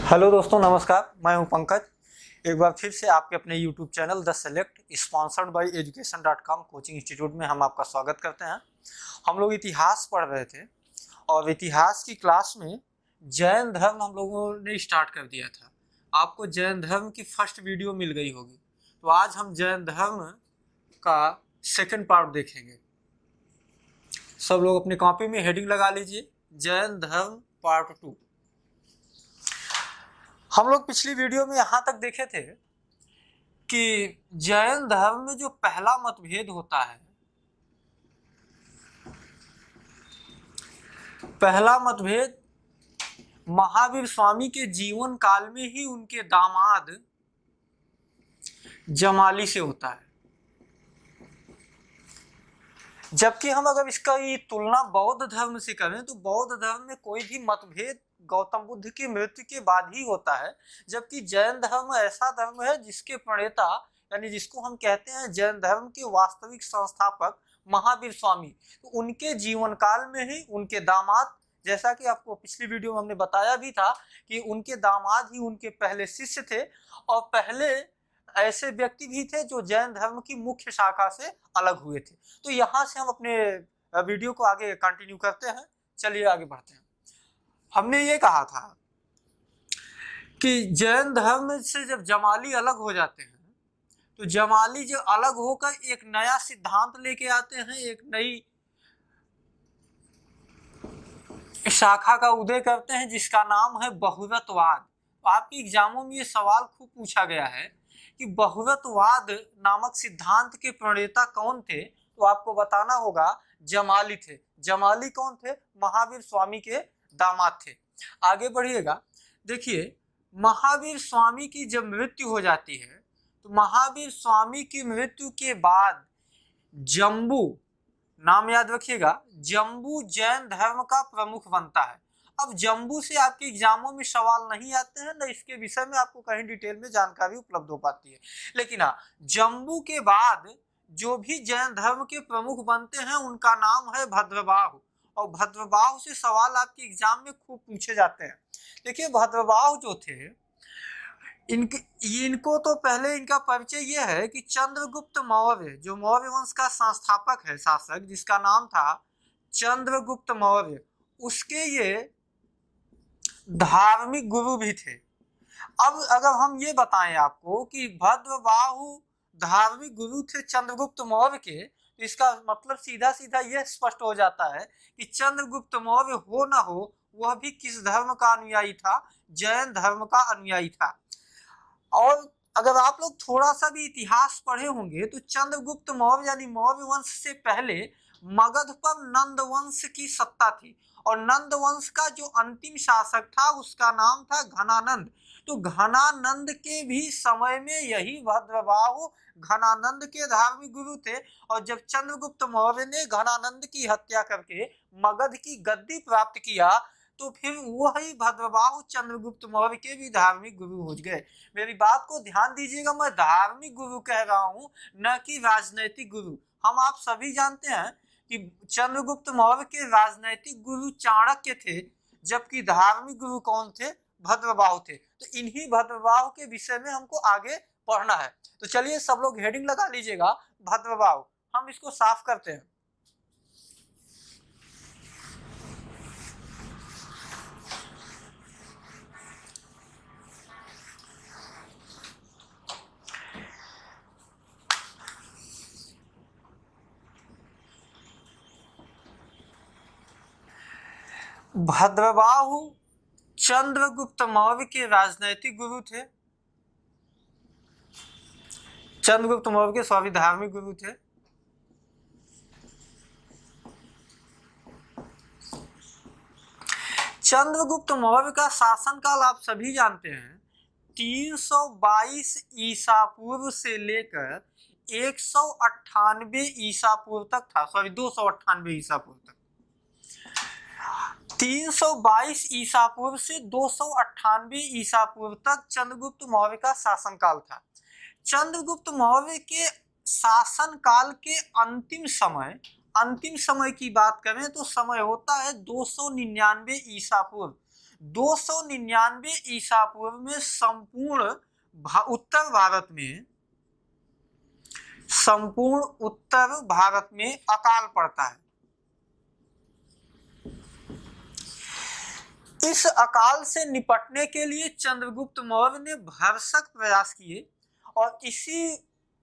Hello दोस्तों, नमस्कार। मैं हूं पंकज। एक बार फिर से आपके अपने YouTube channel the select sponsored by education.com coaching institute में हम आपका स्वागत करते हैं। हम लोग इतिहास पढ़ रहे थे और इतिहास की क्लास में जैन धर्म हम लोगों ने स्टार्ट कर दिया था। आपको जैन धर्म की फर्स्ट वीडियो मिल गई होगी, तो आज हम जैन धर्म का सेकंड पार्ट देखेंगे। सब लोग अपनी कॉपी में हेडिंग लगा लीजिए, जैन धर्म पार्ट 2। हम लोग पिछली वीडियो में यहाँ तक देखे थे कि जैन धर्म में जो पहला मतभेद होता है, पहला मतभेद महावीर स्वामी के जीवन काल में ही उनके दामाद जमाली से होता है। जबकि हम अगर इसका ये तुलना बौद्ध धर्म से करें तो बौद्ध धर्म में कोई भी मतभेद गौतम बुद्ध की मृत्यु के बाद ही होता है, जबकि जैन धर्म ऐसा धर्म है जिसके प्रणेता यानी जिसको हम कहते हैं जैन धर्म के वास्तविक संस्थापक महावीर स्वामी, तो उनके जीवन काल में ही उनके दामाद, जैसा कि आपको पिछली वीडियो में हमने बताया भी था कि उनके दामाद ही उनके पहले शिष्य थे और पहले ऐसे व्यक्ति भी थे जो जैन धर्म की मुख्य शाखा से अलग हुए थे। तो यहाँ से हम अपने वीडियो को आगे कंटिन्यू करते हैं। चलिए आगे बढ़ते हैं। हमने ये कहा था कि जैन धर्म से जब जमाली अलग हो जाते हैं तो जमाली जो अलग होकर एक नया सिद्धांत लेके आते हैं, एक नई शाखा का उदय करते हैं जिसका नाम है बहुव्रतवाद। तो आपके एग्जामों में ये सवाल खूब पूछा गया है कि बहुव्रतवाद नामक सिद्धांत के प्रणेता कौन थे, तो आपको बताना होगा जमाली थे। जमाली कौन थे? महावीर स्वामी के दामाद थे। आगे बढ़िएगा। देखिए, महावीर स्वामी की जब मृत्यु हो जाती है तो महावीर स्वामी की मृत्यु के बाद जम्बू, नाम याद रखिएगा, जम्बू जैन धर्म का प्रमुख बनता है। अब जम्बू से आपके एग्जामों में सवाल नहीं आते हैं, न इसके विषय में आपको कहीं डिटेल में जानकारी उपलब्ध हो पाती है, लेकिन हाँ, जम्बू के बाद जो भी जैन धर्म के प्रमुख बनते हैं उनका नाम है भद्रबाहु, और भद्रबाहु से सवाल आपके एग्जाम में खूब पूछे जाते हैं। देखिए, भद्रबाहु जो थे, इनको तो पहले इनका परिचय ये है कि चंद्रगुप्त मौर्य, जो मौर्य वंश का संस्थापक है, शासक, जिसका नाम था चंद्रगुप्त मौर्य, उसके ये धार्मिक गुरु भी थे। अब अगर हम ये बताएं आपको कि भद्रबाहु धार्मिक गुरु थे चंद्रगुप्त मौर्य के, तो इसका मतलब सीधा सीधा यह स्पष्ट हो जाता है कि चंद्रगुप्त मौर्य हो ना हो, वह भी किस धर्म का अनुयायी था? जैन धर्म का अनुयायी था। और अगर आप लोग थोड़ा सा भी इतिहास पढ़े होंगे तो चंद्रगुप्त मौर्य यानी मौर्य वंश से पहले मगध पर नंद वंश की सत्ता थी, और नंद वंश का जो अंतिम शासक था उसका नाम था घनानंद। तो घनानंद के भी समय में यही भद्रबाहु घनानंद के धार्मिक गुरु थे, और जब चंद्रगुप्त मौर्य ने घनानंद की हत्या करके मगध की गद्दी प्राप्त किया तो फिर वही भद्रबाहु चंद्रगुप्त मौर्य के भी धार्मिक गुरु हो गए। मेरी बात को ध्यान दीजिएगा, मैं धार्मिक गुरु कह रहा हूं, न कि राजनैतिक गुरु। हम आप सभी जानते हैं कि चंद्रगुप्त मौर्य के राजनैतिक गुरु चाणक्य थे, जबकि धार्मिक गुरु कौन थे? भद्रबाहु थे। तो इन्हीं भद्रबाहु के विषय में हमको आगे पढ़ना है। तो चलिए सब लोग हेडिंग लगा लीजिएगा, भद्रबाहु। हम इसको साफ करते हैं। भद्रबाहु चंद्रगुप्त मौर्य के राजनैतिक गुरु थे, चंद्रगुप्त मौर्य के स्वामी धार्मिक गुरु थे। चंद्रगुप्त मौर्य का शासनकाल आप सभी जानते हैं 322 ईसा पूर्व से लेकर 198 ईसा पूर्व तक था, 298 ईसा पूर्व तक। 322 ईसा पूर्व से 298 ईसा पूर्व तक चंद्रगुप्त मौर्य का शासनकाल था। चंद्रगुप्त मौर्य के शासनकाल के अंतिम समय की बात करें तो समय होता है 299 ईसा पूर्व। 299 ईसा पूर्व में संपूर्ण उत्तर भारत में अकाल पड़ता है। इस अकाल से निपटने के लिए चंद्रगुप्त मौर्य ने भरसक प्रयास किए और इसी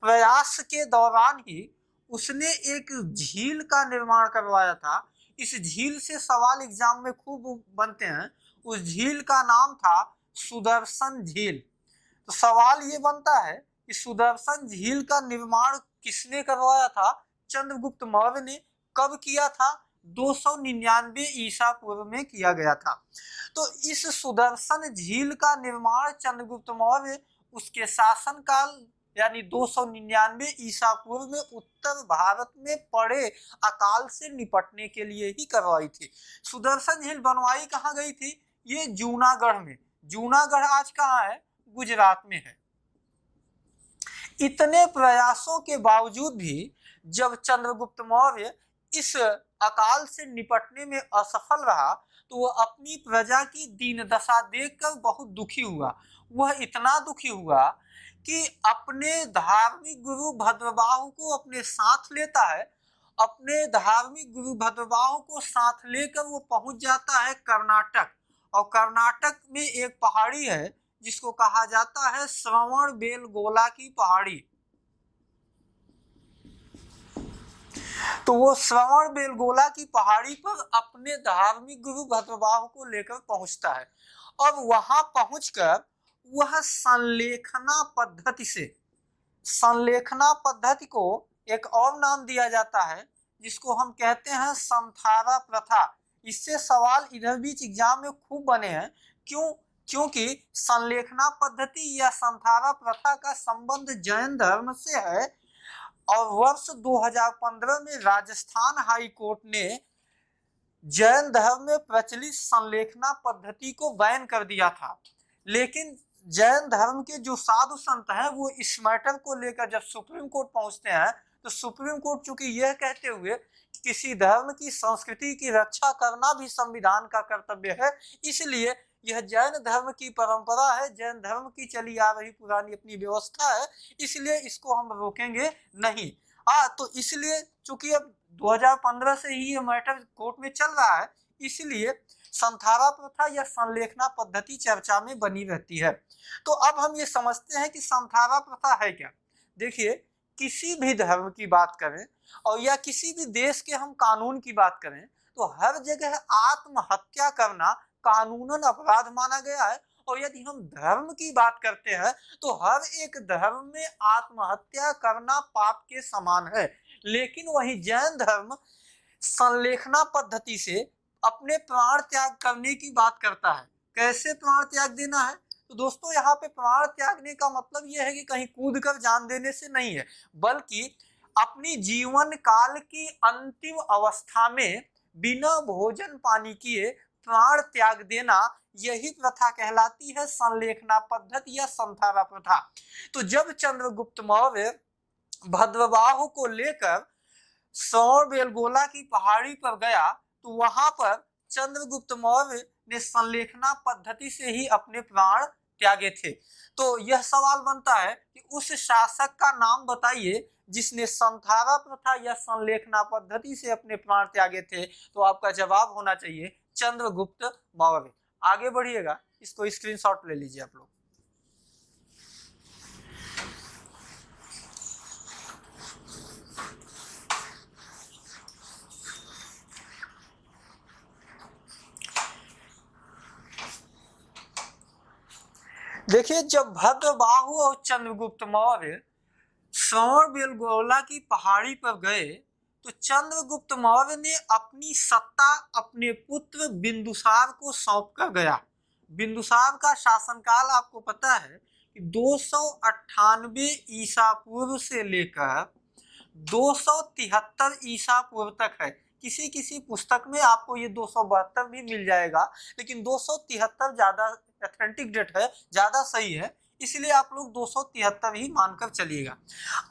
प्रयास के दौरान ही उसने एक झील का निर्माण करवाया था। इस झील से सवाल एग्जाम में खूब बनते हैं। उस झील का नाम था सुदर्शन झील। तो सवाल ये बनता है कि सुदर्शन झील का निर्माण किसने करवाया था? चंद्रगुप्त मौर्य ने। कब किया था? 299 ईसा पूर्व में किया गया था। तो इस सुदर्शन झील का निर्माण चंद्रगुप्त मौर्य उसके शासनकाल यानी 299 ईसा पूर्व में उत्तर भारत में पड़े अकाल से निपटने के लिए ही करवाई थी। सुदर्शन झील बनवाई कहाँ गई थी? ये जूनागढ़ में। जूनागढ़ आज कहाँ है? गुजरात में है। इतने प्रयासों के बावजूद भी जब चंद्रगुप्त मौर्य इस अकाल से निपटने में असफल रहा तो वह अपनी प्रजा की दीन दशा देखकर बहुत दुखी हुआ। वह इतना दुखी हुआ कि अपने धार्मिक गुरु भद्रबाहु को अपने साथ लेता है। अपने धार्मिक गुरु भद्रबाहु को साथ लेकर वो पहुंच जाता है कर्नाटक। और कर्नाटक में एक पहाड़ी है जिसको कहा जाता है श्रवणबेलगोला की पहाड़ी। तो वो श्रवणबेलगोला की पहाड़ी पर अपने धार्मिक गुरु भद्रबाहु को लेकर पहुंचता है और वहां पहुंचकर वह संलेखना पद्धति को एक और नाम दिया जाता है जिसको हम कहते हैं संथारा प्रथा। इससे सवाल इधर बीच एग्जाम में खूब बने हैं। क्योंकि संलेखना पद्धति या संथारा प्रथा का संबंध जैन धर्म से है और वर्ष 2015 में राजस्थान हाई कोर्ट ने जैन धर्म में प्रचलित संलेखना पद्धति को बैन कर दिया था। लेकिन जैन धर्म के जो साधु संत हैं वो इस मैटर को लेकर जब सुप्रीम कोर्ट पहुंचते हैं तो सुप्रीम कोर्ट चूंकि यह कहते हुए कि किसी धर्म की संस्कृति की रक्षा करना भी संविधान का कर्तव्य है, इसलिए यह जैन धर्म की परंपरा है, जैन धर्म की चली आ रही पुरानी अपनी व्यवस्था है, इसलिए इसको हम रोकेंगे नहीं। तो इसलिए चूंकि अब 2015 से ही ये मैटर कोर्ट में चल रहा है, इसलिए संथारा प्रथा या संलेखना पद्धति चर्चा में बनी रहती है। तो अब हम ये समझते हैं कि संथारा प्रथा है क्या। देखिए, किसी भी धर्म की बात करें और या किसी भी देश के हम कानून की बात करें तो हर जगह आत्महत्या करना कानूनन अपराध माना गया है। और यदि हम धर्म की बात करते हैं तो हर एक धर्म में आत्महत्या करना पाप के समान है। लेकिन वही जैन धर्म संलेखना पद्धति से अपने प्राण त्याग करने की बात करता है। कैसे प्राण त्याग देना है? तो दोस्तों, यहाँ पे प्राण त्यागने का मतलब यह है कि कहीं कूद कर जान देने से नहीं है, बल्कि अपनी जीवन काल की अंतिम अवस्था में बिना भोजन पानी किए प्राण त्याग देना, यही प्रथा कहलाती है संलेखना पद्धति या संथारा प्रथा। तो जब चंद्रगुप्त मौर्य भद्रबाहु को लेकर श्रवणबेलगोला की पहाड़ी पर गया तो वहां पर चंद्रगुप्त मौर्य ने संलेखना पद्धति से ही अपने प्राण त्यागे थे। तो यह सवाल बनता है कि उस शासक का नाम बताइए जिसने संथारा प्रथा या संलेखना पद्धति से अपने प्राण त्यागे थे। तो आपका जवाब होना चाहिए चंद्रगुप्त मौर्य। आगे बढ़िएगा, इसको स्क्रीनशॉट ले लीजिए आप लोग। देखिए, जब भद्रबाहु और चंद्रगुप्त मौर्य श्रवणबेलगोला की पहाड़ी पर गए तो चंद्रगुप्त मौर्य ने अपनी सत्ता अपने पुत्र बिंदुसार को सौंप कर गया। बिंदुसार का शासनकाल आपको पता है कि 298 ईसा पूर्व से लेकर 273 ईसा पूर्व तक है। किसी किसी पुस्तक में आपको ये 272 भी मिल जाएगा, लेकिन 273 ज्यादा ऑथेंटिक डेट है, ज्यादा सही है, इसलिए आप लोग 273 ही मानकर चलिएगा।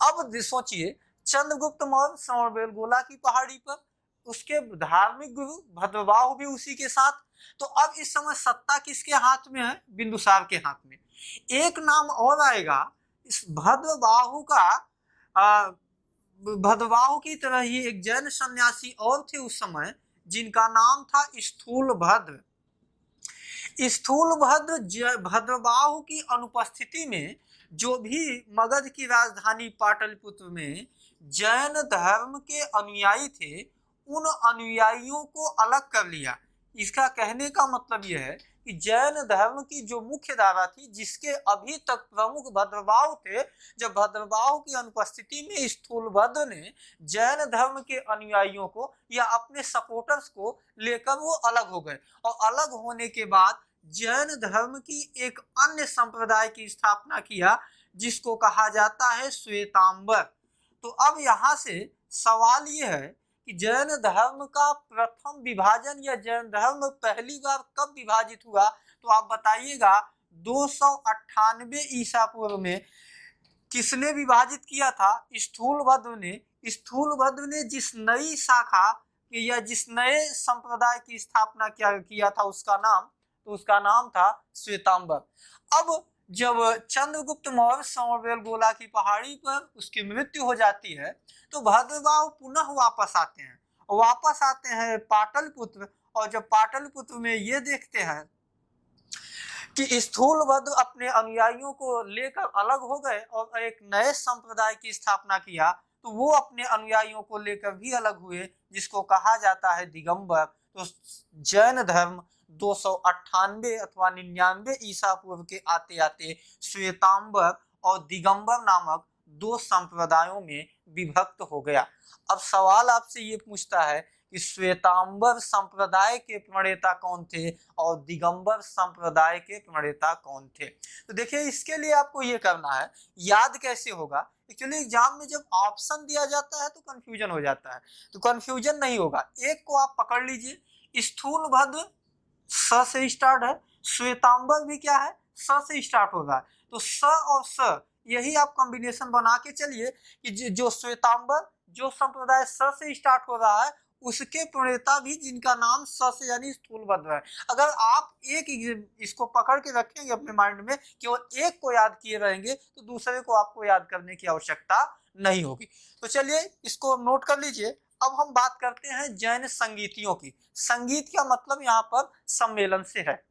अब सोचिए, चंद्रगुप्त मौर्य श्रवणबेलगोला की पहाड़ी पर उसके धार्मिक गुरु भद्रबाहु भी उसी के साथ। तो अब इस समय सत्ता किसके हाथ में है? बिंदुसार के हाथ में। एक नाम और आएगा इस भद्रबाहु का, भद्रबाहु की तरह ही एक जैन सन्यासी और थे उस समय, जिनका नाम था स्थूलभद्र। स्थूलभद्र भद्रबाहु की अनुपस्थिति में जो भी मगध की राजधानी पाटलिपुत्र में जैन धर्म के अनुयायी थे, उन अनुयायियों को अलग कर लिया। इसका कहने का मतलब यह है कि जैन धर्म की जो मुख्य धारा थी, जिसके अभी तक प्रमुख भद्रबाहु थे, जब भद्रबाहु की अनुपस्थिति में स्थूलभद्र ने जैन धर्म के अनुयायियों को या अपने सपोर्टर्स को लेकर वो अलग हो गए, और अलग होने के बाद जैन धर्म की एक अन्य संप्रदाय की स्थापना किया, जिसको कहा जाता है श्वेतांबर। तो अब यहाँ से सवाल ये है कि जैन धर्म का प्रथम विभाजन या जैन धर्म पहली बार कब विभाजित हुआ? तो आप बताइएगा। 298 ईसा पूर्व में किसने विभाजित किया था? स्थूलभद्र ने। स्थूलभद्र ने जिस नई शाखा या जिस नए संप्रदाय की स्थापना किया था, उसका नाम था श्वेतांबर। अब जब चंद्रगुप्त मौर्य समरबेलगोला की पहाड़ी पर उसकी मृत्यु हो जाती है, तो भद्रबाहु पुनः वापस आते हैं पाटलिपुत्र। और जब पाटलिपुत्र में ये देखते हैं कि स्थूलभद्र अपने अनुयायियों को लेकर अलग हो गए और एक नए संप्रदाय की स्थापना किया, तो वो अपने अनुयायियों को लेकर भी अलग हुए, जिसको कहा जाता है दिगंबर। तो जैन धर्म 298 अथवा 99 ईसा पूर्व के आते आते श्वेतांबर और दिगंबर नामक दो संप्रदायों में विभक्त हो गया। अब सवाल आपसे ये पूछता है कि श्वेतांबर संप्रदाय के प्रणेता कौन थे और दिगंबर संप्रदाय के प्रणेता कौन थे? तो देखिए, इसके लिए आपको ये करना है, याद कैसे होगा? एक्चुअली एग्जाम में जब ऑप्शन दिया जाता है तो कंफ्यूजन हो जाता है, तो कंफ्यूजन नहीं होगा। एक को आप पकड़ लीजिए, स्थूलभद्र स से स्टार्ट है, श्वेतांबर भी क्या है? स से स्टार्ट हो रहा है। तो स और स यही आप कॉम्बिनेशन बना के चलिए कि जो श्वेतांबर, जो संप्रदाय स से स्टार्ट हो रहा है, उसके प्रणेता भी जिनका नाम स से यानी स्थूलभद्र है। अगर आप एक इसको पकड़ के रखेंगे अपने माइंड में, केवल एक को याद किए रहेंगे, तो दूसरे को आपको याद करने की आवश्यकता नहीं होगी। तो चलिए इसको नोट कर लीजिए। अब हम बात करते हैं जैन संगीतियों की। संगीत का मतलब यहाँ पर सम्मेलन से है।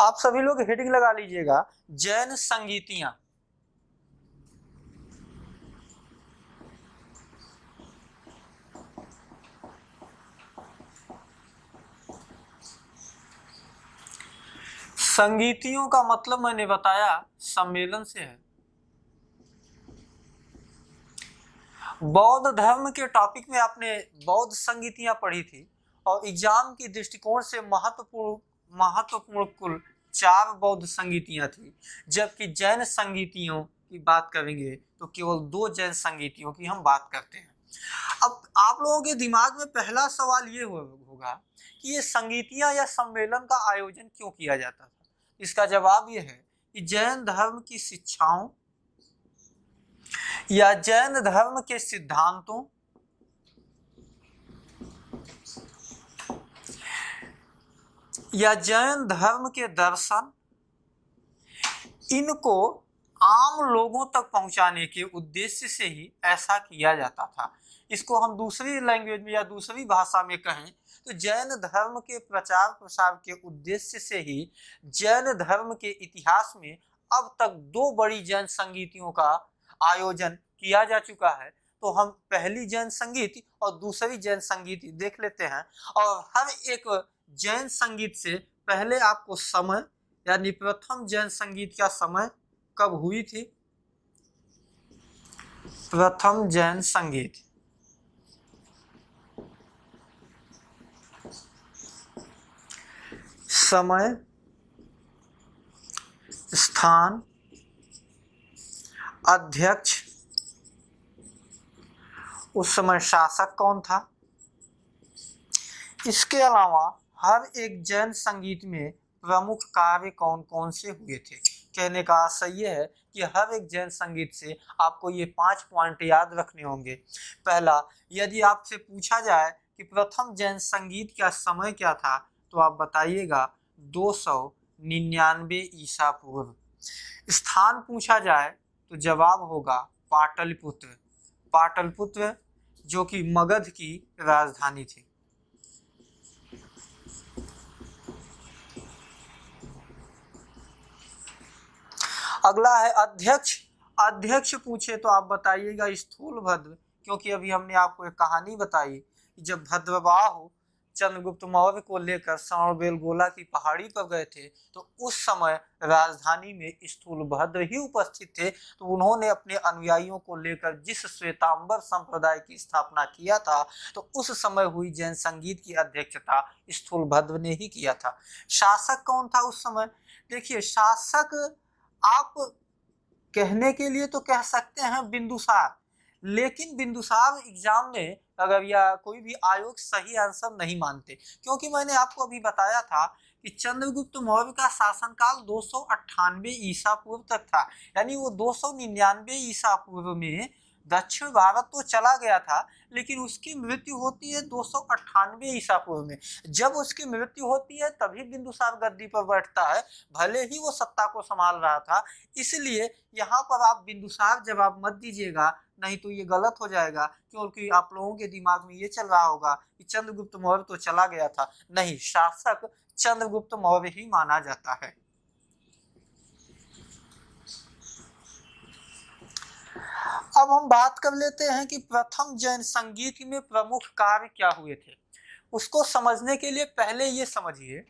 आप सभी लोग हेडिंग लगा लीजिएगा, जैन संगीतियां। संगीतियों का मतलब मैंने बताया सम्मेलन से है। बौद्ध धर्म के टॉपिक में आपने बौद्ध संगीतियां पढ़ी थी, और एग्जाम की दृष्टिकोण से महत्वपूर्ण कुल 4 बौद्ध संगीतियां थी, जबकि जैन संगीतियों की बात करेंगे तो केवल 2 जैन संगीतियों की हम बात करते हैं। अब आप लोगों के दिमाग में पहला सवाल ये होगा कि ये संगीतियां या सम्मेलन का आयोजन क्यों किया जाता था? इसका जवाब ये है कि जैन धर्म की शिक्षाओं या जैन धर्म के सिद्धांतों या जैन धर्म के दर्शन, इनको आम लोगों तक पहुंचाने के उद्देश्य से ही ऐसा किया जाता था। इसको हम दूसरी लैंग्वेज में या दूसरी भाषा में कहें तो जैन धर्म के प्रचार प्रसार के उद्देश्य से ही जैन धर्म के इतिहास में अब तक 2 बड़ी जैन संगीतियों का आयोजन किया जा चुका है। तो हम पहली जैन संगीत और दूसरी जैन संगीत देख लेते हैं, और हर एक जैन संगीत से पहले आपको समय, यानी प्रथम जैन संगीत का समय कब हुई थी? प्रथम जैन संगीत समय, स्थान, अध्यक्ष उस समय शासक कौन था। इसके अलावा हर एक जैन संगीत में प्रमुख कार्य कौन कौन से हुए थे। कहने का आशय यह है कि हर एक जैन संगीत से आपको ये 5 पॉइंट याद रखने होंगे। पहला, यदि आपसे पूछा जाए कि प्रथम जैन संगीत का समय क्या था, तो आप बताइएगा 299 ईसा पूर्व। स्थान पूछा जाए तो जवाब होगा पाटलिपुत्र। पाटलिपुत्र जो कि मगध की राजधानी थी। अगला है अध्यक्ष। अध्यक्ष पूछे तो आप बताइएगा स्थूलभद्र, क्योंकि अभी हमने आपको एक कहानी बताई कि जब भद्रबाहु चंद्रगुप्त मौर्य को लेकर श्रवणबेलगोला की पहाड़ी पर गए थे, तो उस समय राजधानी में स्थूलभद्र ही उपस्थित थे। तो उन्होंने अपने अनुयायियों को लेकर जिस श्वेतांबर संप्रदाय की स्थापना किया था, तो उस समय हुई जैन संगीत की अध्यक्षता स्थूलभद्र ने ही किया था। शासक कौन था उस समय? देखिए, शासक आप कहने के लिए तो कह सकते हैं बिंदुसार, लेकिन बिंदुसार एग्जाम में अगर या कोई भी आयोग सही आंसर नहीं मानते, क्योंकि मैंने आपको अभी बताया था कि चंद्रगुप्त मौर्य का शासनकाल 298 ईसा पूर्व तक था। यानी वो 299 ईसा पूर्व में दक्षिण भारत तो चला गया था, लेकिन उसकी मृत्यु होती है 298 ईसा पूर्व में। जब उसकी मृत्यु होती है तभी बिंदुसार गद्दी पर बैठता है, भले ही वो सत्ता को संभाल रहा था। इसलिए यहाँ पर आप बिंदुसार जवाब मत दीजिएगा, नहीं तो ये गलत हो जाएगा, क्योंकि आप लोगों के दिमाग में ये चल रहा होगा कि चंद्रगुप्त मौर्य तो चला गया था। नहीं, शासक चंद्रगुप्त मौर्य ही माना जाता है। अब हम बात कर लेते हैं कि प्रथम जैन संगीत में प्रमुख कार्य क्या हुए थे। उसको समझने के लिए पहले ये समझिए,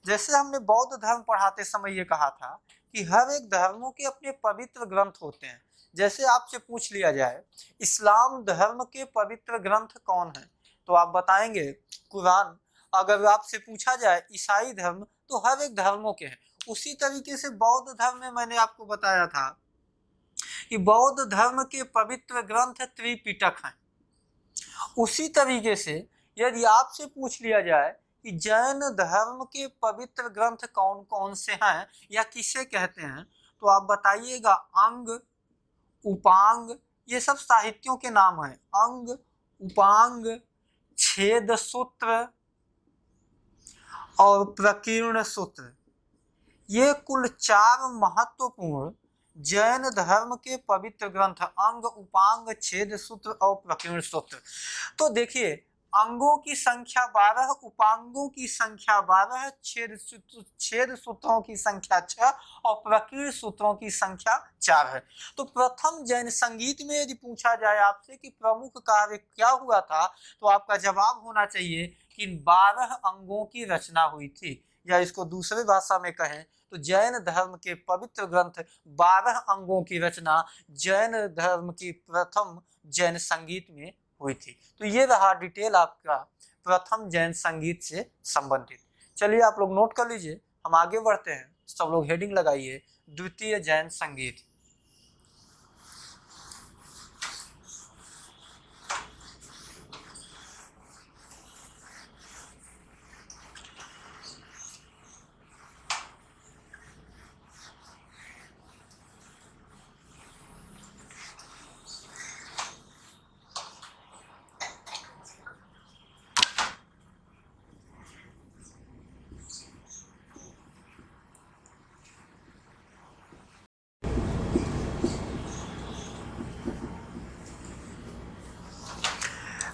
जैसे हमने बौद्ध धर्म पढ़ाते समय ये कहा था कि हर एक धर्मों के अपने पवित्र ग्रंथ होते हैं। जैसे आपसे पूछ लिया जाए इस्लाम धर्म के पवित्र ग्रंथ कौन है, तो आप बताएंगे कुरान। अगर आपसे पूछा जाए ईसाई धर्म, तो हर एक धर्मों के हैं। उसी तरीके से बौद्ध धर्म में मैंने आपको बताया था कि बौद्ध धर्म के पवित्र ग्रंथ त्रिपिटक हैं। उसी तरीके से यदि आपसे पूछ लिया जाए कि जैन धर्म के पवित्र ग्रंथ कौन कौन से हैं या किसे कहते हैं, तो आप बताइएगा अंग, उपांग, ये सब साहित्यों के नाम हैं। अंग, उपांग, छेद सूत्र और प्रकीर्ण सूत्र, ये कुल 4 महत्वपूर्ण जैन धर्म के पवित्र ग्रंथ अंग, उपांग, छेद सूत्र और प्रकीर्ण सूत्र। तो देखिए, अंगों की संख्या 12, उपांगों की संख्या 12, छेद सूत्रों की संख्या 6 और प्रकीर्ण सूत्रों की संख्या 4 है। तो प्रथम जैन संगीत में यदि पूछा जाए आपसे कि प्रमुख कार्य क्या हुआ था, तो आपका जवाब होना चाहिए कि 12 अंगों की रचना हुई थी, या इसको दूसरी भाषा में कहें तो जैन धर्म के पवित्र ग्रंथ 12 अंगों की रचना जैन धर्म की प्रथम जैन संगीत में हुई थी। तो ये रहा डिटेल आपका प्रथम जैन संगीत से संबंधित। चलिए आप लोग नोट कर लीजिए, हम आगे बढ़ते हैं। सब लोग हेडिंग लगाइए, द्वितीय जैन संगीत।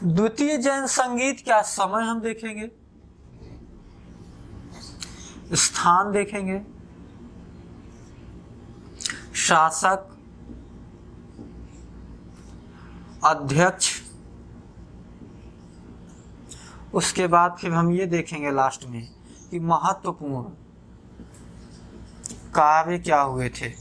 द्वितीय जैन संगीत का समय हम देखेंगे, स्थान देखेंगे, शासक, अध्यक्ष, उसके बाद फिर हम ये देखेंगे लास्ट में कि महत्वपूर्ण कार्य क्या हुए थे।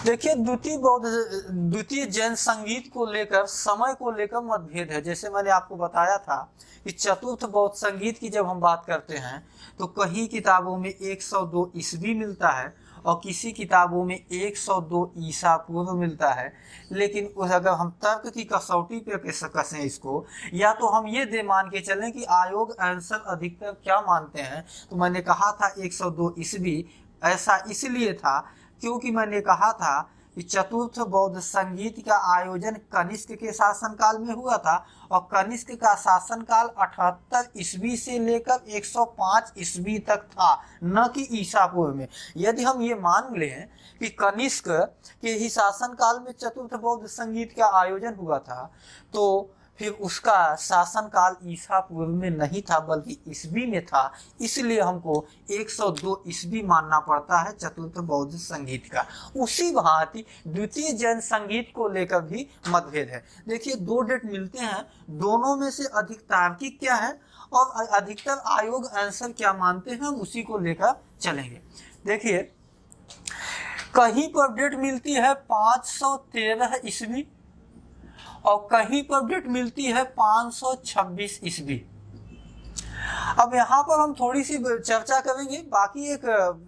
देखिए, द्वितीय जैन संगीत को लेकर समय को लेकर मतभेद है। जैसे मैंने आपको बताया था कि चतुर्थ बौद्ध संगीत की जब हम बात करते हैं तो कहीं किताबों में 102 ईस्वी मिलता है और किसी किताबों में 102 ईसा पूर्व मिलता है। लेकिन अगर हम तर्क की कसौटी पे कसें इसको, या तो हम ये दे मान के चलें कि आयोग आंसर अधिकतर क्या मानते हैं, तो मैंने कहा था 102 ईस्वी। ऐसा इसलिए था क्योंकि मैंने कहा था कि चतुर्थ बौद्ध संगीत का आयोजन कनिष्क के शासनकाल में हुआ था, और कनिष्क का शासनकाल 78 ईस्वी से लेकर 105 ईस्वी तक था, न कि ईसा पूर्व में। यदि हम ये मान लें कि कनिष्क के ही शासनकाल में चतुर्थ बौद्ध संगीत का आयोजन हुआ था, तो फिर उसका शासनकाल ईसा पूर्व में नहीं था बल्कि ईस्वी में था। इसलिए हमको 102 ईस्वी मानना पड़ता है चतुर्थ बौद्ध संगीत का। उसी भांति द्वितीय जैन संगीत को लेकर भी मतभेद है। देखिए 2 डेट मिलते हैं, दोनों में से अधिक तार्किक क्या है और अधिकतर आयोग आंसर क्या मानते हैं, हम उसी को लेकर चलेंगे। देखिए कहीं पर डेट मिलती है 513 ईस्वी और कहीं पर डेट मिलती है 526 ईस्वी। अब यहाँ पर हम थोड़ी सी चर्चा करेंगे। बाकी एक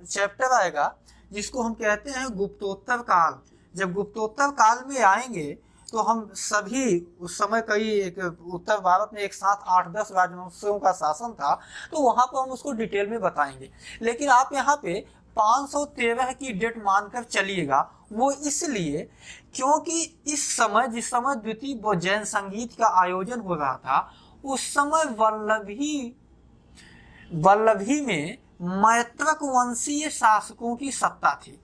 चैप्टर आएगा जिसको हम कहते हैं गुप्तोत्तर काल। जब गुप्तोत्तर काल में आएंगे तो हम सभी, उस समय कई एक उत्तर भारत में एक साथ 8-10 राजवंशों का शासन था, तो वहाँ पर हम उसको डिटेल में बताएंगे। लेकिन आप यहाँ पे 513 की डेट मानकर चलिएगा, वो इसलिए क्योंकि इस समय, जिस समय द्वितीय जैन संगीत का आयोजन हो रहा था, उस समय वल्लभी में मैत्रक वंशीय शासकों की सत्ता थी।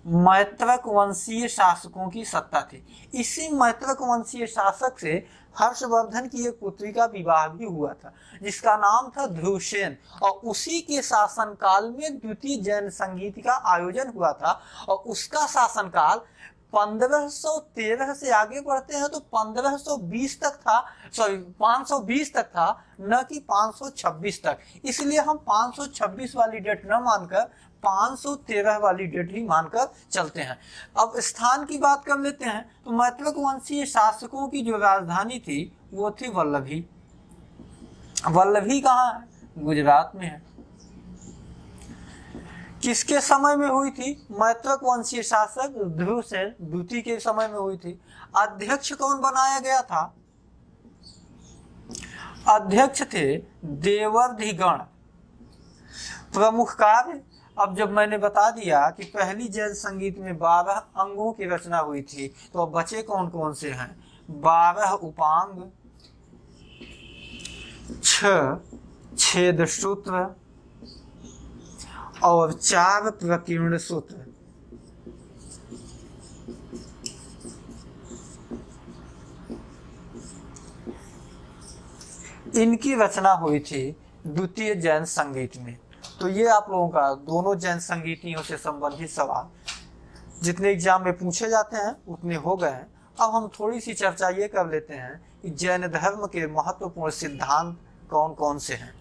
मैत्रक वंशीय शासकों की सत्ता थी। इसी मैत्रक वंशीय शासक से हर्षवर्धन की एक पुत्री का विवाह भी हुआ था जिसका नाम था ध्रुवसेन, और उसी के शासनकाल में द्वितीय जैन संगीत का आयोजन हुआ था। और उसका शासनकाल 1513 से आगे बढ़ते हैं तो 1520 तक था, 520 तक था, न कि 526 तक। इसलिए हम 526 वाली डेट न मानकर 513 वाली डेट ही मानकर चलते हैं। अब स्थान की बात कर लेते हैं तो मैत्रक वंशीय शासकों की जो राजधानी थी वो थी वल्लभी। वल्लभी कहाँ है? गुजरात में है। किसके समय में हुई थी? मैत्रक वंशीय शासक ध्रुवसेन द्वितीय के समय में हुई थी। अध्यक्ष कौन बनाया गया था? अध्यक्ष थे देवर्धिगण। प्रमुख कार्य, अब जब मैंने बता दिया कि पहली जैन संगीत में 12 अंगों की रचना हुई थी, तो अब बचे कौन कौन से हैं? 12 उपांग, 6 छेद सूत्र और 4 प्रकीर्ण सूत्र। इनकी रचना हुई थी द्वितीय जैन संगीत में। तो ये आप लोगों का दोनों जैन संगीतियों से संबंधित सवाल जितने एग्जाम में पूछे जाते हैं उतने हो गए हैं। अब हम थोड़ी सी चर्चा ये कर लेते हैं कि जैन धर्म के महत्वपूर्ण सिद्धांत कौन कौन से हैं।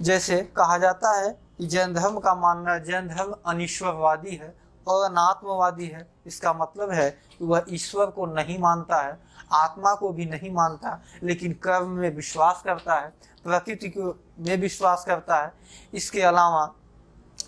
जैसे कहा जाता है कि जैन धर्म का मानना, जैन धर्म अनिश्वरवादी है और अनात्मवादी है। इसका मतलब है कि वह ईश्वर को नहीं मानता है, आत्मा को भी नहीं मानता, लेकिन कर्म में विश्वास करता है, प्रकृति को में विश्वास करता है। इसके अलावा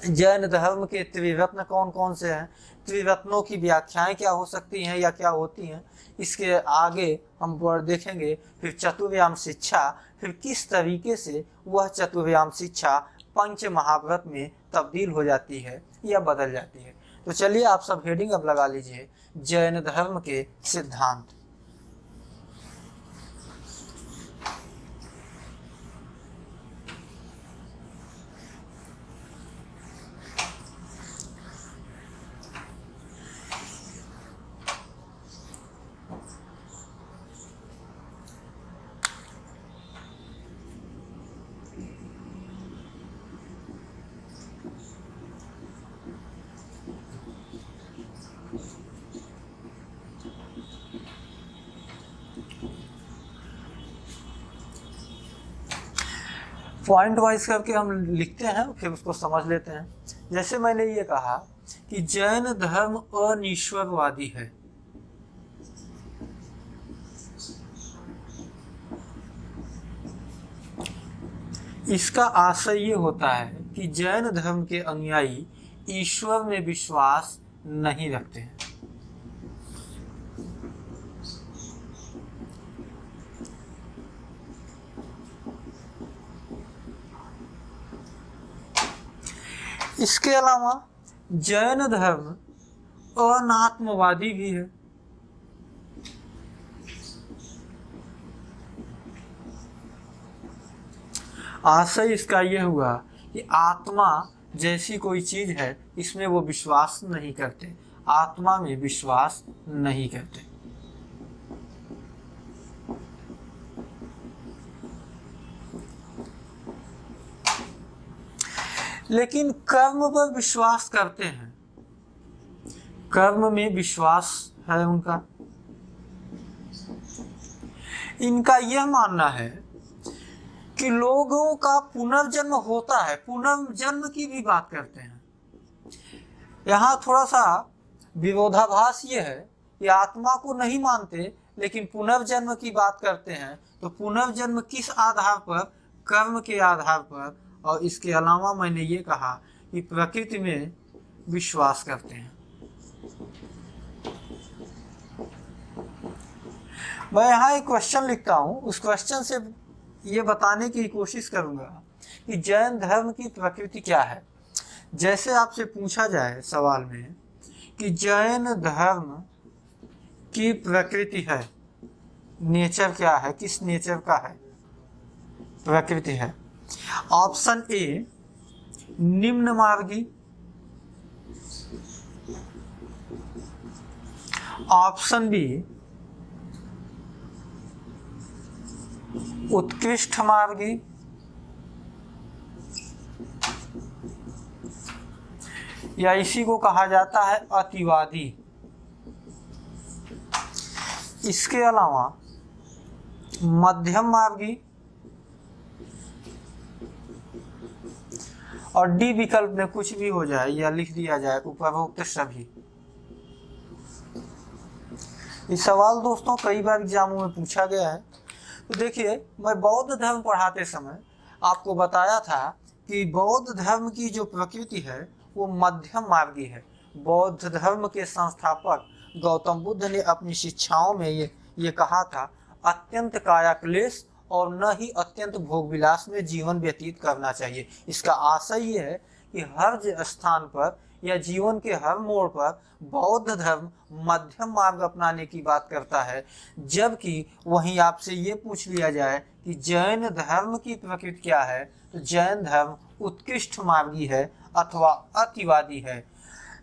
जैन धर्म के त्रिरत्न कौन कौन से हैं, त्रिरत्नों की व्याख्याएं क्या हो सकती हैं या क्या होती हैं, इसके आगे हम देखेंगे। फिर चतुर्याम शिक्षा, फिर किस तरीके से वह चतुर्याम शिक्षा पंच महाव्रत में तब्दील हो जाती है या बदल जाती है। तो चलिए आप सब हेडिंग अब लगा लीजिए, जैन धर्म के सिद्धांत। पॉइंट वाइज करके हम लिखते हैं, फिर उसको समझ लेते हैं। जैसे मैंने ये कहा कि जैन धर्म अनिश्वरवादी है। इसका आशय ये होता है कि जैन धर्म के अनुयायी ईश्वर में विश्वास नहीं रखते हैं। इसके अलावा जैन धर्म अनात्मवादी भी है। आशय इसका यह हुआ कि आत्मा जैसी कोई चीज है इसमें वो विश्वास नहीं करते, आत्मा में विश्वास नहीं करते। लेकिन कर्म पर विश्वास करते हैं, कर्म में विश्वास है उनका। इनका यह मानना है कि लोगों का पुनर्जन्म होता है, पुनर्जन्म की भी बात करते हैं। यहाँ थोड़ा सा विरोधाभास ये है कि आत्मा को नहीं मानते लेकिन पुनर्जन्म की बात करते हैं। तो पुनर्जन्म किस आधार पर? कर्म के आधार पर। और इसके अलावा मैंने ये कहा कि प्रकृति में विश्वास करते हैं। मैं यहाँ एक क्वेश्चन लिखता हूँ, उस क्वेश्चन से ये बताने की कोशिश करूँगा कि जैन धर्म की प्रकृति क्या है। जैसे आपसे पूछा जाए सवाल में कि जैन धर्म की प्रकृति है, नेचर क्या है, किस नेचर का है, प्रकृति है। ऑप्शन ए निम्न मार्गी, ऑप्शन बी उत्कृष्ट मार्गी, या इसी को कहा जाता है अतिवादी। इसके अलावा मध्यम मार्गी और डी विकल्प में कुछ भी हो जाए या लिख दिया जाए उपरोक्त सभी। इस सवाल दोस्तों कई बार एग्जामों में पूछा गया है। तो देखिए, मैं बौद्ध धर्म पढ़ाते समय आपको बताया था कि बौद्ध धर्म की जो प्रकृति है वो मध्यम मार्गी है। बौद्ध धर्म के संस्थापक गौतम बुद्ध ने अपनी शिक्षाओं में ये कहा था, अत्यंत कायाक्लेश और न ही अत्यंत भोग विलास में जीवन व्यतीत करना चाहिए। इसका आशय ये है कि हर स्थान पर या जीवन के हर मोड़ पर बौद्ध धर्म मध्यम मार्ग अपनाने की बात करता है। जबकि वहीं आपसे ये पूछ लिया जाए कि जैन धर्म की प्रकृति क्या है, तो जैन धर्म उत्कृष्ट मार्गी है अथवा अतिवादी है।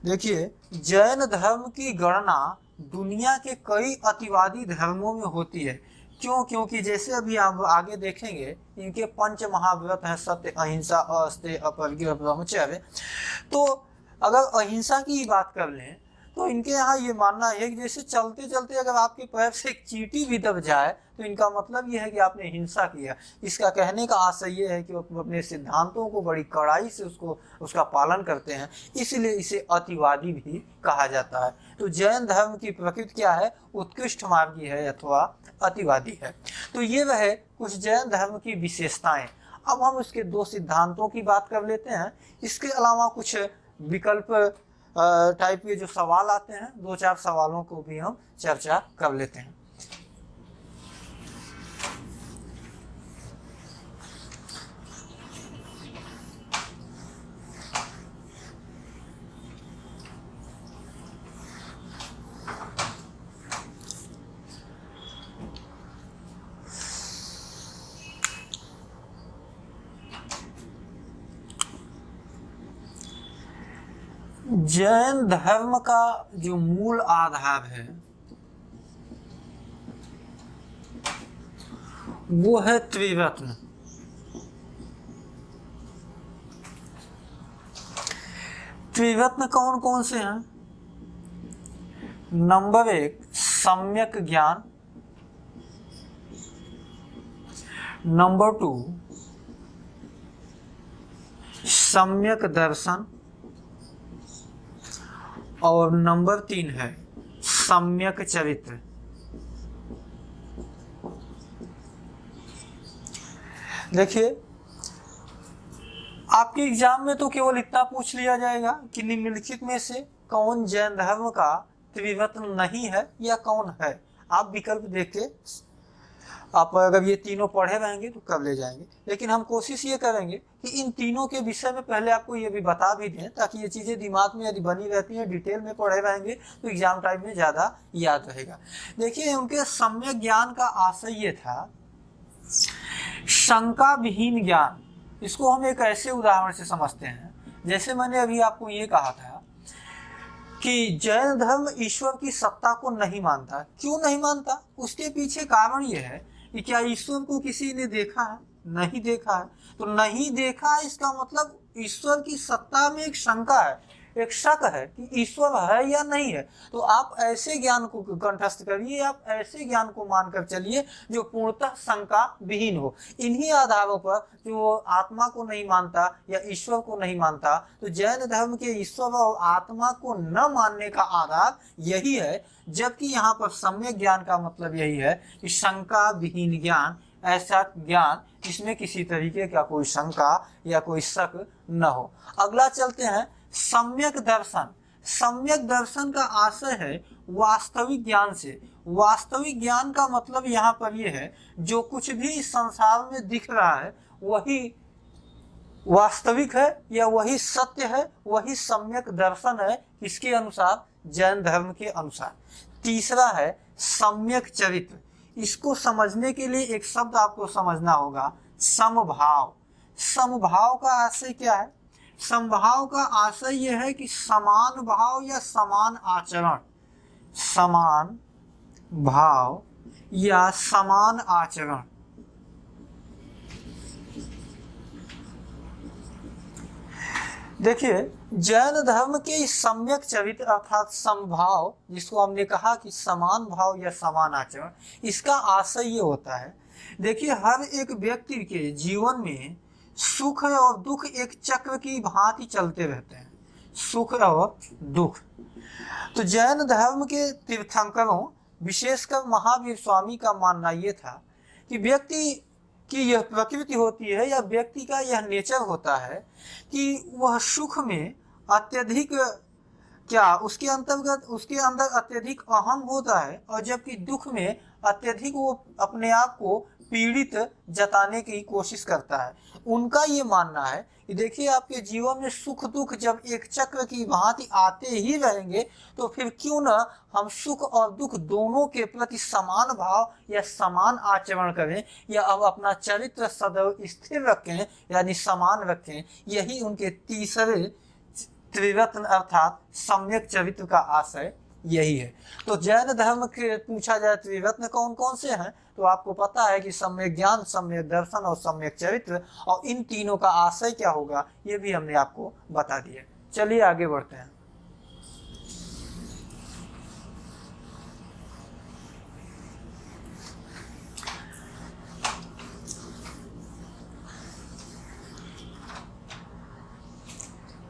देखिए, जैन धर्म की गणना दुनिया के कई अतिवादी धर्मों में होती है। क्यों? क्योंकि जैसे अभी आप आगे देखेंगे, इनके पंच महाव्रत हैं, सत्य, अहिंसा, अस्तेय, अपरिग्रह, ब्रह्मचर्य। तो अगर अहिंसा की ही बात कर लें तो इनके यहाँ ये मानना है कि जैसे चलते चलते अगर आपके पैर से एक चींटी भी दब जाए तो इनका मतलब ये है कि आपने हिंसा किया। इसका कहने का आशय ये है कि वो अपने सिद्धांतों को बड़ी कड़ाई से उसका पालन करते हैं, इसलिए इसे अतिवादी भी कहा जाता है। तो जैन धर्म की प्रकृति क्या है? उत्कृष्ट मार्गी है अथवा अतिवादी है। तो ये वह कुछ जैन धर्म की विशेषताएं। अब हम उसके दो सिद्धांतों की बात कर लेते हैं। इसके अलावा कुछ विकल्प टाइप के जो सवाल आते हैं, दो चार सवालों को भी हम चर्चा कर लेते हैं। जैन धर्म का जो मूल आधार है वो है त्रिरत्न। त्रिरत्न कौन कौन से हैं? नंबर 1 सम्यक ज्ञान, नंबर 2 सम्यक दर्शन और नंबर 3 है सम्यक चरित्र। देखिए, आपके एग्जाम में तो केवल इतना पूछ लिया जाएगा कि निम्नलिखित में से कौन जैन धर्म का त्रिरत्न नहीं है या कौन है। आप विकल्प देख के आप अगर ये तीनों पढ़े रहेंगे तो कर ले जाएंगे, लेकिन हम कोशिश ये करेंगे कि इन तीनों के विषय में पहले आपको ये भी बता भी दें, ताकि ये चीज़ें दिमाग में यदि बनी रहती हैं, डिटेल में पढ़े रहेंगे तो एग्जाम टाइम में ज़्यादा याद रहेगा। देखिए, उनके सम्यक ज्ञान का आशय ये था शंका विहीन ज्ञान। इसको हम एक ऐसे उदाहरण से समझते हैं, जैसे मैंने अभी आपको ये कहा था कि जैन धर्म ईश्वर की सत्ता को नहीं मानता। क्यों नहीं मानता? उसके पीछे कारण ये है कि क्या ईश्वर को किसी ने देखा है? नहीं देखा है। तो नहीं देखा है, इसका मतलब ईश्वर की सत्ता में एक शंका है, एक शक है कि ईश्वर है या नहीं है। तो आप ऐसे ज्ञान को कंठस्थ करिए, आप ऐसे ज्ञान को मानकर चलिए जो पूर्णतः शंका विहीन हो। इन्हीं आधारों पर जो आत्मा को नहीं मानता या ईश्वर को नहीं मानता, तो जैन धर्म के ईश्वर और आत्मा को न मानने का आधार यही है। जबकि यहाँ पर सम्यक ज्ञान का मतलब यही है कि शंका विहीन ज्ञान, ऐसा ज्ञान जिसमें किसी तरीके का कोई शंका या कोई शक न हो। अगला चलते हैं, सम्यक दर्शन। सम्यक दर्शन का आशय है वास्तविक ज्ञान से। वास्तविक ज्ञान का मतलब यहाँ पर यह है जो कुछ भी संसार में दिख रहा है वही वास्तविक है या वही सत्य है, वही सम्यक दर्शन है। इसके अनुसार, जैन धर्म के अनुसार। तीसरा है सम्यक चरित्र। इसको समझने के लिए एक शब्द आपको समझना होगा, समभाव। समभाव का आशय क्या है? समभाव का आशय यह है कि समान भाव या समान आचरण। समान भाव या समान आचरण। देखिए, जैन धर्म के इस सम्यक चरित्र अर्थात समभाव, जिसको हमने कहा कि समान भाव या समान आचरण, इसका आशय ये होता है, देखिए, हर एक व्यक्ति के जीवन में सुख और दुख एक चक्र की भांति चलते रहते हैं, सुख और दुख। तो जैन धर्म के तीर्थंकरों, विशेषकर महावीर स्वामी का मानना ये था कि व्यक्ति की यह प्रकृति होती है या व्यक्ति का यह नेचर होता है कि वह सुख में अत्यधिक उसके अंदर अत्यधिक अहम होता है, और जबकि दुख में अत्यधिक वो अपने आप को पीड़ित जताने की कोशिश करता है। उनका ये मानना है कि देखिए, आपके जीवन में सुख दुख जब एक चक्र की भांति आते ही रहेंगे, तो फिर क्यों न हम सुख और दुख दोनों के प्रति समान भाव या समान आचरण करें, या अब अपना चरित्र सदैव स्थिर रखें, यानी समान रखें। यही उनके तीसरे त्रिरत्न अर्थात सम्यक चरित्र का आशय यही है। तो जैन धर्म के पूछा जाए त्रिरत्न कौन कौन से हैं, तो आपको पता है कि सम्यक ज्ञान, सम्यक दर्शन और सम्यक चरित्र, और इन तीनों का आशय क्या होगा ये भी हमने आपको बता दिया। चलिए आगे बढ़ते हैं।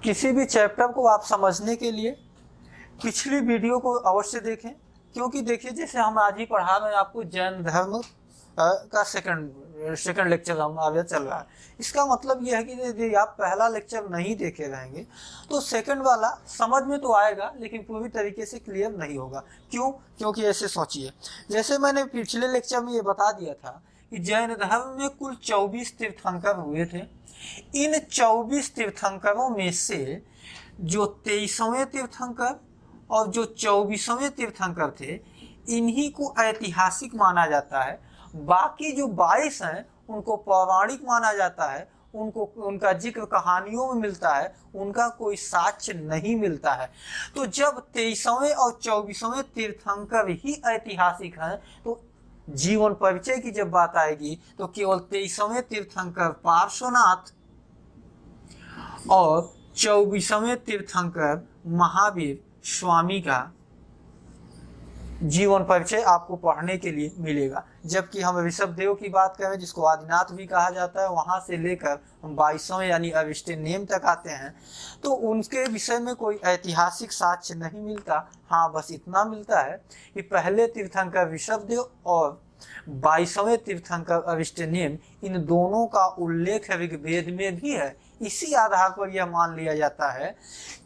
किसी भी चैप्टर को आप समझने के लिए पिछली वीडियो को अवश्य देखें, क्योंकि देखिए, जैसे हम आज ही पढ़ा रहे हैं आपको जैन धर्म का सेकंड लेक्चर हम आगे चल रहा है। इसका मतलब यह है कि यदि आप पहला लेक्चर नहीं देखे रहेंगे तो सेकंड वाला समझ में तो आएगा, लेकिन पूरी तरीके से क्लियर नहीं होगा। क्यों? क्योंकि ऐसे सोचिए, जैसे मैंने पिछले लेक्चर में ये बता दिया था कि जैन धर्म में कुल 24 तीर्थंकर हुए थे। इन 24 तीर्थंकरों में से जो 23वें तीर्थंकर और जो 24वें तीर्थंकर थे, इन्हीं को ऐतिहासिक माना जाता है। बाकी जो 22 हैं उनको पौराणिक माना जाता है, उनका जिक्र कहानियों में मिलता है, उनका कोई साक्ष्य नहीं मिलता है। तो जब 23वें और 24वें तीर्थंकर ही ऐतिहासिक हैं, तो जीवन परिचय की जब बात आएगी तो केवल 23वें तीर्थंकर पार्श्वनाथ और 24वें तीर्थंकर महावीर स्वामी का जीवन परिचय आपको पढ़ने के लिए मिलेगा। जबकि हम ऋषभदेव की बात करें, जिसको आदिनाथ भी कहा जाता है, वहां से लेकर हम 22वें यानी अविष्टनेम तक आते हैं, तो उनके विषय में कोई ऐतिहासिक साक्ष्य नहीं मिलता। हाँ, बस इतना मिलता है कि पहले तीर्थंकर ऋषभदेव और 22वें तीर्थंकर अविष्टनेम, इन दोनों का उल्लेख ऋग्वेद में भी है। इसी आधार पर यह मान लिया जाता है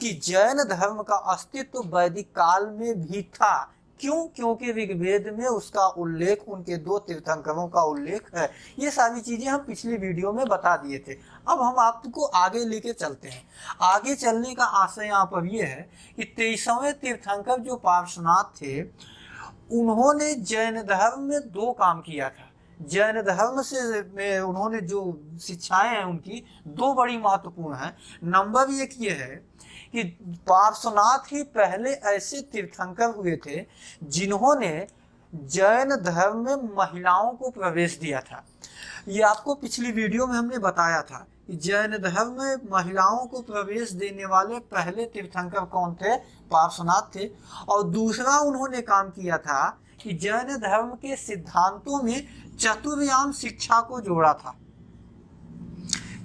कि जैन धर्म का अस्तित्व वैदिक काल में भी था। क्यों? क्योंकि ऋग्वेद में उसका उल्लेख, उनके 2 तीर्थंकरों का उल्लेख है। ये सारी चीजें हम पिछली वीडियो में बता दिए थे। अब हम आपको आगे लेके चलते हैं। आगे चलने का आशय यहाँ पर यह है कि 23वें तीर्थंकर जो पार्श्वनाथ थे, उन्होंने जैन धर्म में 2 काम किया था। जैन धर्म से में उन्होंने जो शिक्षाएं हैं उनकी 2 बड़ी महत्वपूर्ण हैं। नंबर 1 ये है कि पार्श्वनाथ ही पहले ऐसे तीर्थंकर हुए थे जिन्होंने जैन धर्म में महिलाओं को प्रवेश दिया था। ये आपको पिछली वीडियो में हमने बताया था कि जैन धर्म में महिलाओं को प्रवेश देने वाले पहले तीर्थंकर कौन थे? पार्श्वनाथ थे। और दूसरा उन्होंने काम किया था कि जैन धर्म के सिद्धांतों में चतुर्याम शिक्षा को जोड़ा था।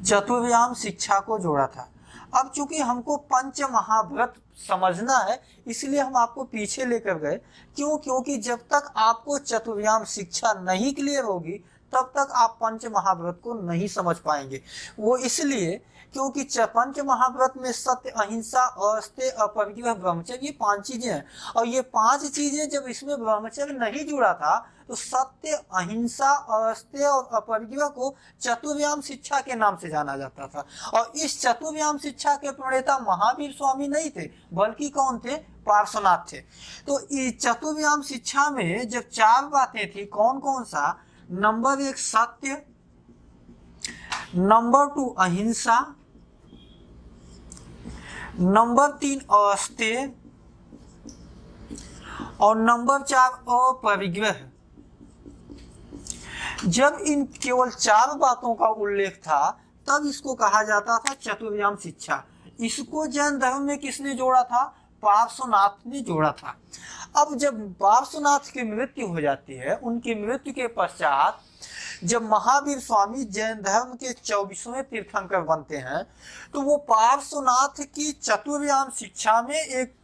चतुर्याम शिक्षा को जोड़ा था। अब चूंकि हमको पंच महाव्रत समझना है, इसलिए हम आपको पीछे लेकर गए। क्यों? क्योंकि जब तक आपको चतुर्याम शिक्षा नहीं क्लियर होगी तब तक आप पंच महाव्रत को नहीं समझ पाएंगे। वो इसलिए क्योंकि पंच महाव्रत में सत्य, अहिंसा, अस्तेय, अपरिग्रह, ब्रह्मचर्य, ये 5 चीजें हैं। और ये 5 चीजें जब इसमें ब्रह्मचर्य नहीं जुड़ा था तो सत्य, अहिंसा, अस्तेय और अपरिग्रह को चतुर्याम शिक्षा के नाम से जाना जाता था। और इस चतुर्याम शिक्षा के प्रणेता महावीर स्वामी नहीं थे, बल्कि कौन थे? पार्श्वनाथ थे। तो इस चतुर्याम शिक्षा में जब 4 बातें थी, कौन कौन सा? नंबर 1 सत्य, नंबर 2 अहिंसा, नंबर 3 अस्तेय और नंबर 4 अपरिग्रह। जब इन केवल 4 बातों का उल्लेख था तब इसको कहा जाता था चतुर्याम शिक्षा। इसको जैन धर्म में किसने जोड़ा था? पार्श्वनाथ ने जोड़ा था। अब जब पार्श्वनाथ की मृत्यु हो जाती है, उनकी मृत्यु के पश्चात जब महावीर स्वामी जैन धर्म के 24वें तीर्थंकर बनते हैं, तो वो पार्श्वनाथ की चतुर्याम शिक्षा में एक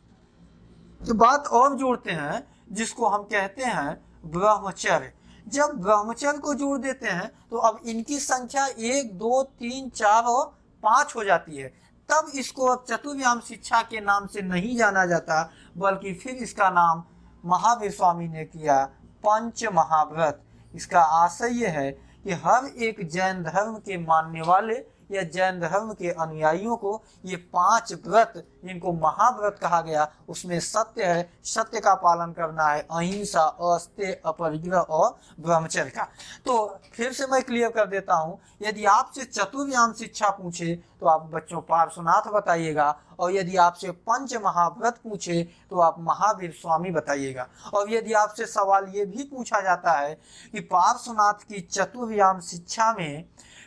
बात और जोड़ते हैं जिसको हम कहते हैं ब्रह्मचर्य। जब ब्रह्मचर्य को जोड़ देते हैं तो अब इनकी संख्या 1, 2, 3, 4 और 5 हो जाती है। तब इसको अब चतुर्याम शिक्षा के नाम से नहीं जाना जाता, बल्कि फिर इसका नाम महावीर स्वामी ने किया पंच महाव्रत। इसका आशय यह है कि हर एक जैन धर्म के मानने वाले या जैन धर्म के अनुयायियों को ये 5 व्रत, जिनको महाव्रत कहा गया, उसमें सत्य है, सत्य का पालन करना है, अहिंसा, अस्तेय, अपरिग्रह और ब्रह्मचर्य का। तो फिर से मैं क्लियर कर देता हूँ, यदि आपसे चतुर्याम शिक्षा पूछे तो आप बच्चों पार्श्वनाथ बताइएगा, और यदि आपसे पंच महाव्रत पूछे तो आप महावीर स्वामी बताइएगा। और यदि आपसे सवाल ये भी पूछा जाता है कि पार्श्वनाथ की चतुर्याम शिक्षा में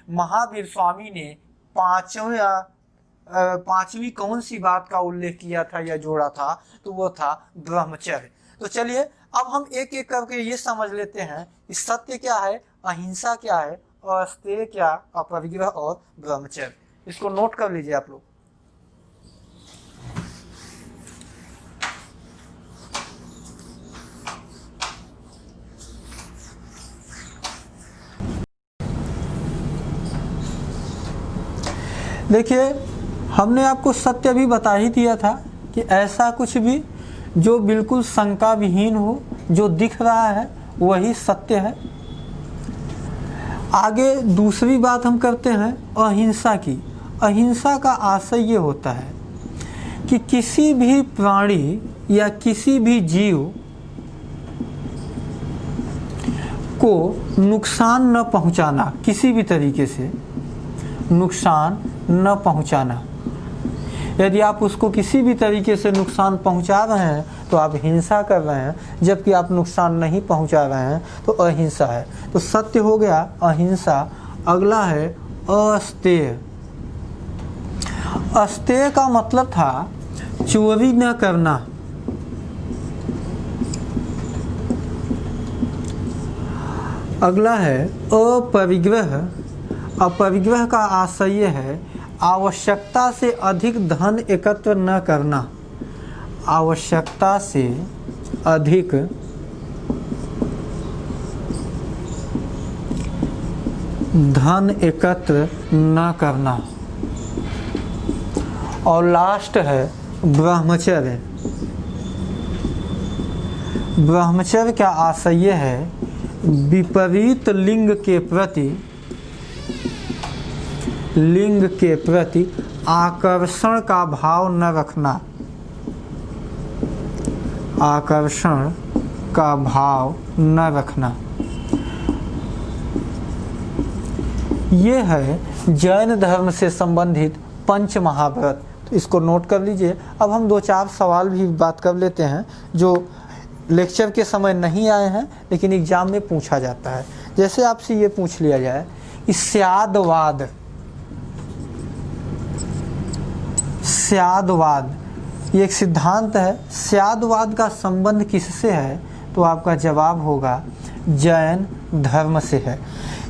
महावीर स्वामी ने पांचवी कौन सी बात का उल्लेख किया था या जोड़ा था, तो वो था ब्रह्मचर्य। तो चलिए अब हम एक एक करके ये समझ लेते हैं कि सत्य क्या है, अहिंसा क्या है, अस्तेय क्या, अपरिग्रह और ब्रह्मचर्य। इसको नोट कर लीजिए आप लोग। देखिए, हमने आपको सत्य भी बता ही दिया था कि ऐसा कुछ भी जो बिल्कुल शंका विहीन हो, जो दिख रहा है वही सत्य है। आगे दूसरी बात हम करते हैं अहिंसा की। अहिंसा का आशय ये होता है कि किसी भी प्राणी या किसी भी जीव को नुकसान न पहुंचाना, किसी भी तरीके से नुकसान न पहुंचाना। यदि आप उसको किसी भी तरीके से नुकसान पहुंचा रहे हैं तो आप हिंसा कर रहे हैं, जबकि आप नुकसान नहीं पहुंचा रहे हैं तो अहिंसा है। तो सत्य हो गया अहिंसा। अगला है अस्तेय। अस्तेय का मतलब था चोरी न करना। अगला है अपरिग्रह। अपरिग्रह का आशय है आवश्यकता से अधिक धन एकत्र न करना। आवश्यकता से अधिक धन एकत्र न करना। और लास्ट है ब्रह्मचर्य। ब्रह्मचर्य का आशय है विपरीत लिंग के प्रति आकर्षण का भाव न रखना। आकर्षण का भाव न रखना, ये है जैन धर्म से संबंधित पंच महाव्रत। तो इसको नोट कर लीजिए। अब हम 2-4 सवाल भी बात कर लेते हैं जो लेक्चर के समय नहीं आए हैं लेकिन एग्जाम में पूछा जाता है। जैसे आपसे ये पूछ लिया जाए कि स्यादवाद ये एक सिद्धांत है, स्यादवाद का संबंध किससे है? तो आपका जवाब होगा जैन धर्म से है।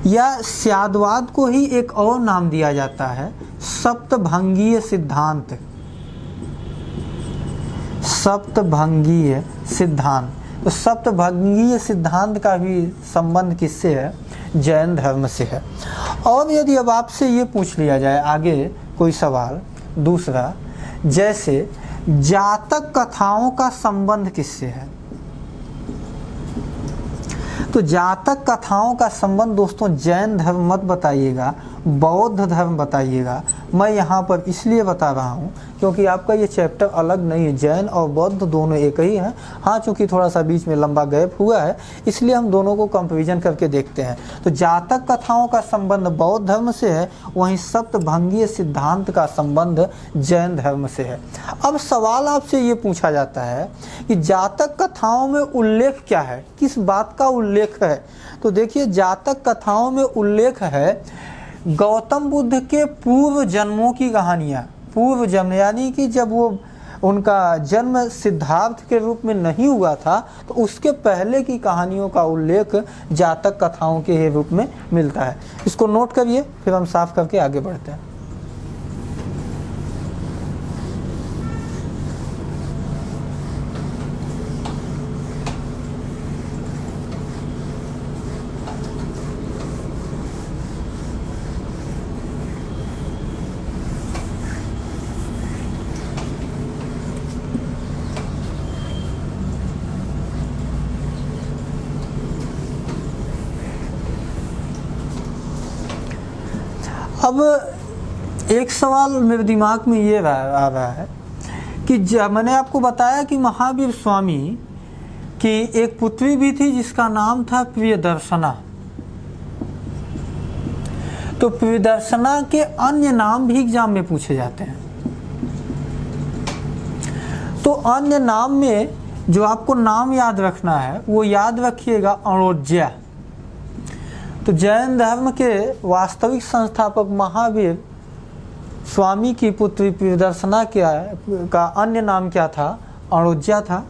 या स्यादवाद को ही एक और नाम दिया जाता है सप्तभंगीय सिद्धांत। सप्तभंगीय सिद्धांत, तो सप्तभंगीय सिद्धांत का भी संबंध किससे है? जैन धर्म से है। और यदि अब आपसे ये पूछ लिया जाए आगे कोई सवाल दूसरा, जैसे जातक कथाओं का संबंध किससे है? तो जातक कथाओं का संबंध दोस्तों जैन धर्म मत बताइएगा, बौद्ध धर्म बताइएगा। मैं यहाँ पर इसलिए बता रहा हूँ क्योंकि आपका ये चैप्टर अलग नहीं है, जैन और बौद्ध दोनों एक ही हैं। हाँ, चूँकि थोड़ा सा बीच में लंबा गैप हुआ है इसलिए हम दोनों को कंपैरिजन करके देखते हैं। तो जातक कथाओं का संबंध बौद्ध धर्म से है, वहीं सप्तभंगीय सिद्धांत का संबंध जैन धर्म से है। अब सवाल आपसे ये पूछा जाता है कि जातक कथाओं में उल्लेख क्या है, किस बात का उल्लेख है? तो देखिए, जातक कथाओं में उल्लेख है गौतम बुद्ध के पूर्व जन्मों की कहानियाँ। पूर्व जन्म यानी कि जब वो उनका जन्म सिद्धार्थ के रूप में नहीं हुआ था तो उसके पहले की कहानियों का उल्लेख जातक कथाओं के रूप में मिलता है। इसको नोट करिए, फिर हम साफ करके आगे बढ़ते हैं। अब एक सवाल मेरे दिमाग में ये आ रहा है कि मैंने आपको बताया कि महावीर स्वामी की एक पुत्री भी थी जिसका नाम था प्रियदर्शना। तो प्रियदर्शना के अन्य नाम भी एग्जाम में पूछे जाते हैं। तो अन्य नाम में जो आपको नाम याद रखना है वो याद रखिएगा अणोज्या। तो जैन धर्म के वास्तविक संस्थापक महावीर स्वामी की पुत्री प्रियदर्शना का अन्य नाम क्या था? अणोज्या था।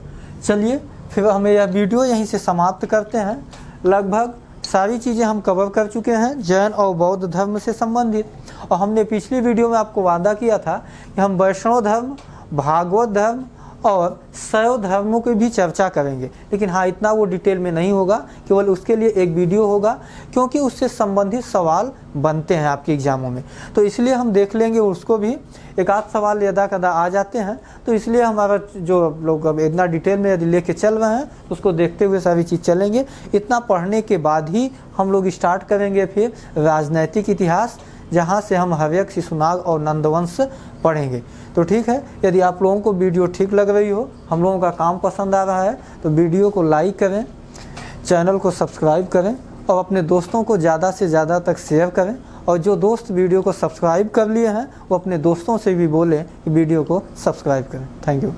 चलिए फिर हमें यह वीडियो यहीं से समाप्त करते हैं। लगभग सारी चीज़ें हम कवर कर चुके हैं जैन और बौद्ध धर्म से संबंधित। और हमने पिछली वीडियो में आपको वादा किया था कि हम वैष्णव धर्म, भागवत धर्म और शैव धर्मों की भी चर्चा करेंगे, लेकिन हाँ इतना वो डिटेल में नहीं होगा, केवल उसके लिए एक वीडियो होगा क्योंकि उससे संबंधित सवाल बनते हैं आपके एग्जामों में। तो इसलिए हम देख लेंगे उसको भी। एक आध सवाल यदा कदा आ जाते हैं तो इसलिए हमारा जो लोग अब इतना डिटेल में यदि लेके चल रहे हैं उसको देखते हुए सारी चीज़ चलेंगे। इतना पढ़ने के बाद ही हम लोग स्टार्ट करेंगे फिर राजनैतिक इतिहास, जहाँ से हम हव्यक, शिशुनाग और नंदवंश पढ़ेंगे। तो ठीक है, यदि आप लोगों को वीडियो ठीक लग रही हो, हम लोगों का काम पसंद आ रहा है तो वीडियो को लाइक करें, चैनल को सब्सक्राइब करें और अपने दोस्तों को ज़्यादा से ज़्यादा तक शेयर करें। और जो दोस्त वीडियो को सब्सक्राइब कर लिए हैं वो अपने दोस्तों से भी बोलें कि वीडियो को सब्सक्राइब करें। Thank you.